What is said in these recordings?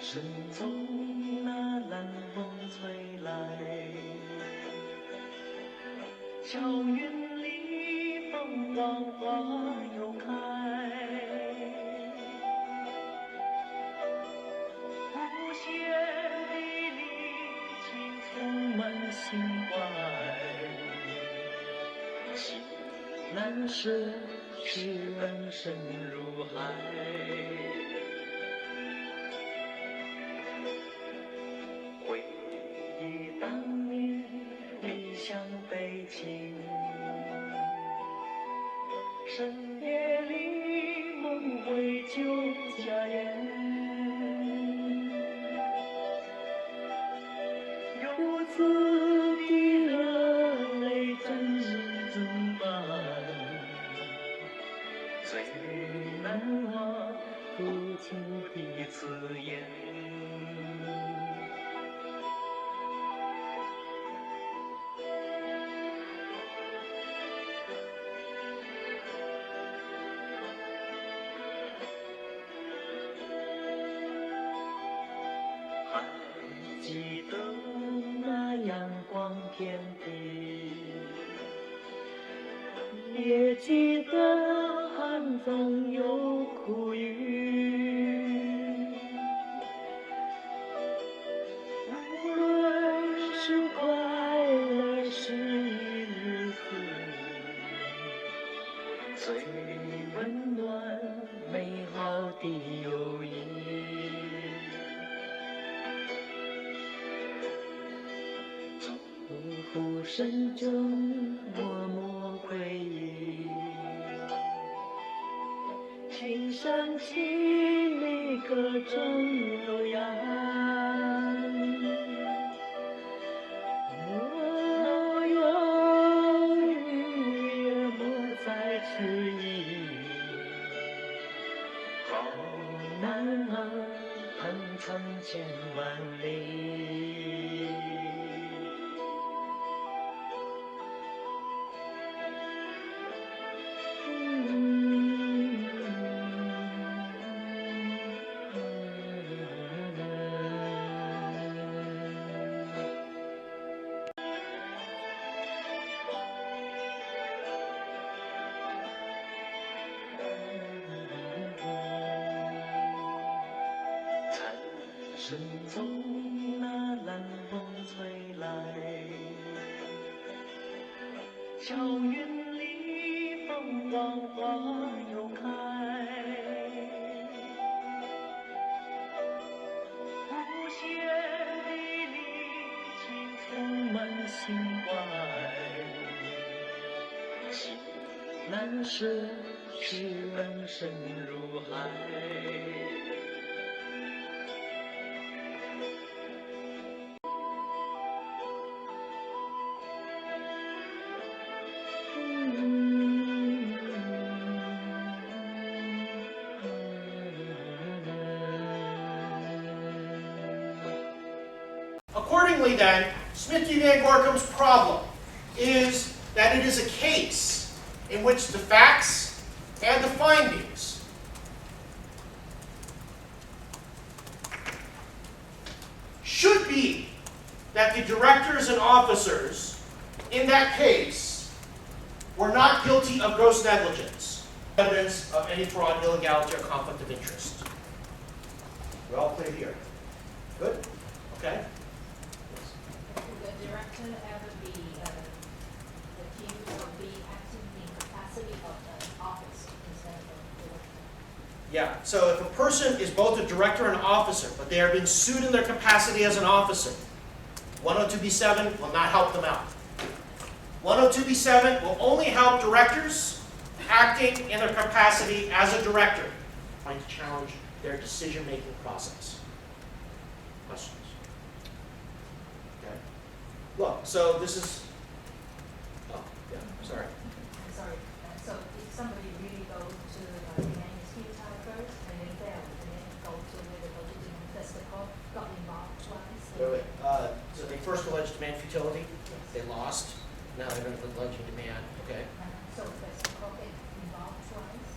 声中那冷风吹来，巧云里凤凰花又开，无限的力情充满心怀，情难舍，使人深入海。回忆当年离乡背井，深夜里梦回旧家园，游子的热泪真怎办？最难忘父亲的字眼。还记得那阳光天地，也记得寒风有苦雨。无论是快乐是日子，最温暖美好的友谊。呼声中默默回忆，轻声起你歌中悠扬。若有雨也莫再迟疑，好男儿横穿千万里。声中那冷风吹来，巧云里凤凰花又开，无限的力情充满心怀，情难舍，使人深入海。Accordingly then, Smith v. Van Gorkum's problem is that it is a case in which the facts and the findings should be that the directors and officers in that case were not guilty of gross negligence, evidence of any fraud, illegality, or conflict of interest. We're all clear here? Good? Okay? The director ever be accused of being acting in capacity of an officer instead of a director? Yeah, so if a person is both a director and an officer, but they are being sued in their capacity as an officer, 102B7 will not help them out. 102B7 will only help directors acting in their capacity as a director, trying to challenge their decision-making process. Questions? Okay. Look, so this is, oh, yeah, sorry. I'm sorry. So if somebody really goes to the manuscript first and then fail, and then go to the does the court got involved twice? So they first alleged demand futility, they lost, now they're going to alleging demand, okay? So does the court get involved twice?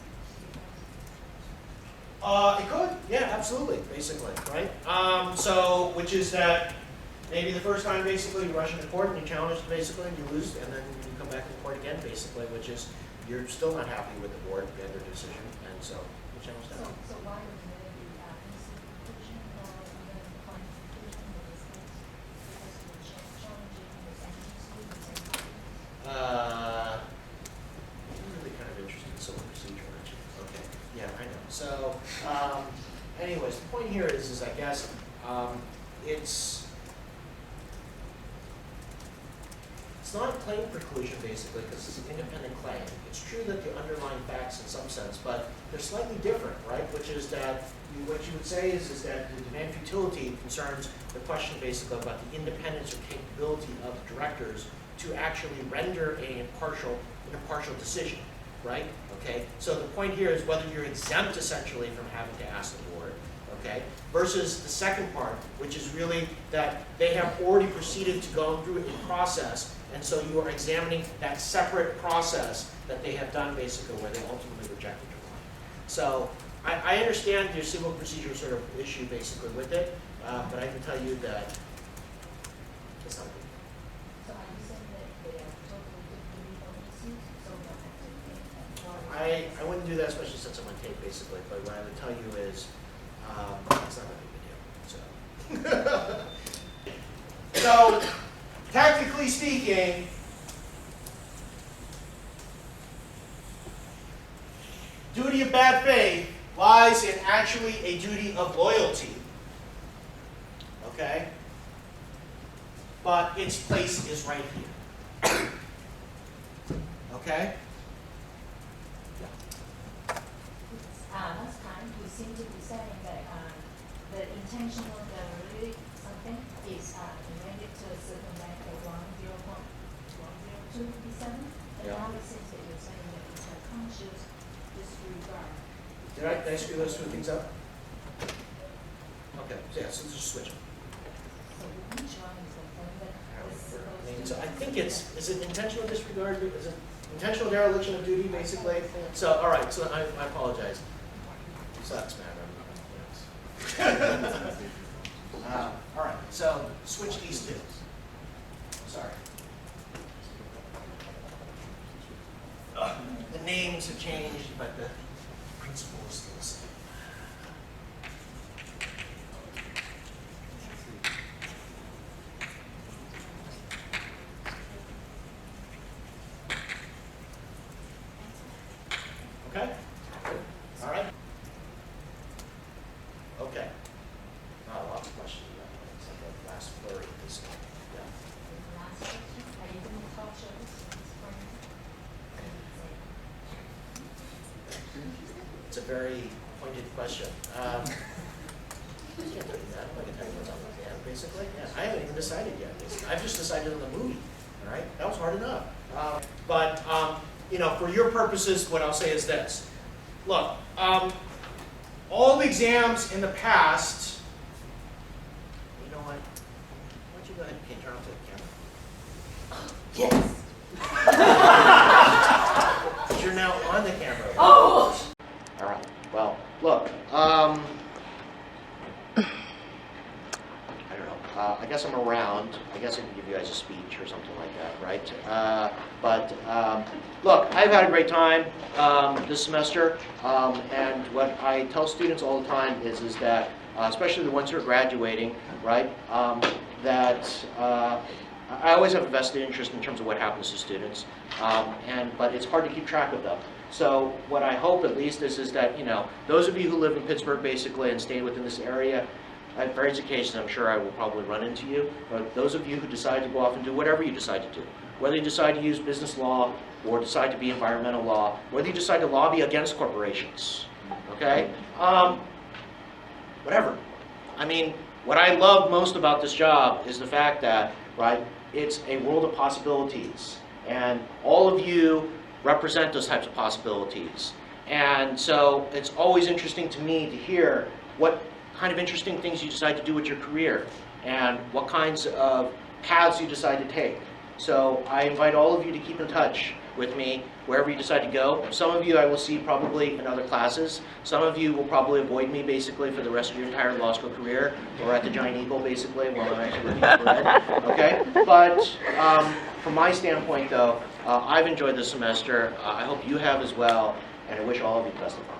It could, yeah, absolutely, basically, right? So, which is that maybe the first time, basically, you rush into court and you challenge it, basically, and you lose, and then you come back to court again, basically, which is you're still not happy with the board and their decision, and so you challenge that. So why would there be instant conclusion or even final conclusion in this case? Because you're challenging the sentencing the same time. Really kind of interesting civil procedure, aren't you? Okay, yeah, I know. So, anyways, the point here is I guess, it's not a claim preclusion, basically, because it's an independent claim. It's true that the underlying facts in some sense, but they're slightly different, right? Which is that what you would say is that the demand futility concerns the question basically about the independence or capability of directors to actually render an impartial decision, right? Okay, so the point here is whether you're exempt essentially from having to ask the board, okay, versus the second part, which is really that they have already proceeded to go through a process, and so you are examining that separate process that they have done basically where they ultimately rejected your claim. So I understand your civil procedure sort of issue basically with it, but I can tell you that it's not good. So are you saying that they are totally different legal issues, so you don't have to think I wouldn't do that, especially since I'm on tape, basically. But what I would tell you is, it's not that big a deal. So, tactically speaking, duty of bad faith lies in actually a duty of loyalty. Okay? But its place is right here. Okay? last time you seem to be saying that the intentional derivative something is related to a certain rank of 102 B7. And Yeah. now it seems that you're saying that it's a conscious disregard. Did I screw those two things up? Okay, so yeah, so just switch them. So which one is the thing that is supposed So to I think is it intentional disregard, is it intentional dereliction of duty, basically? So, all right, so I apologize. Sucks, man. All right, so switch these two. Sorry. The names have changed, but the principle is still the same. Okay? All right? Okay. Not a lot of questions about that, except the last flurry of this. Yeah. the last section? Are you doing culture this spring? It's a very pointed question. I can't tell you that. I'm not going to tell you what's on the exam, basically. Yeah, I haven't even decided yet. I've just decided on the movie. All right? That was hard enough. But you know, for your purposes, what I'll say is this. Look, all the exams in the past, you know what? Why don't you go ahead and turn off the camera? Yes! You're now on the camera. Oh! All right. Well, look. I don't know. I guess I'm around. I guess I can give you guys a speech or something like that, right? But look, I've had a great time this semester, and what I tell students all the time is that, especially the ones who are graduating, right? That I always have a vested interest in terms of what happens to students, but it's hard to keep track of them. So what I hope at least is that, you know, those of you who live in Pittsburgh basically and stay within this area, at various occasions I'm sure I will probably run into you, but those of you who decide to go off and do whatever you decide to do, whether you decide to use business law or decide to be environmental law, whether you decide to lobby against corporations, okay? Whatever. I mean, what I love most about this job is the fact that, right, it's a world of possibilities, and all of you represent those types of possibilities. And so it's always interesting to me to hear what kind of interesting things you decide to do with your career and what kinds of paths you decide to take. So I invite all of you to keep in touch with me wherever you decide to go. Some of you I will see probably in other classes. Some of you will probably avoid me basically for the rest of your entire law school career, or at the Giant Eagle basically while I'm actually looking for bread. Okay? But from my standpoint though, I've enjoyed this semester. I hope you have as well, and I wish all of you the best of luck.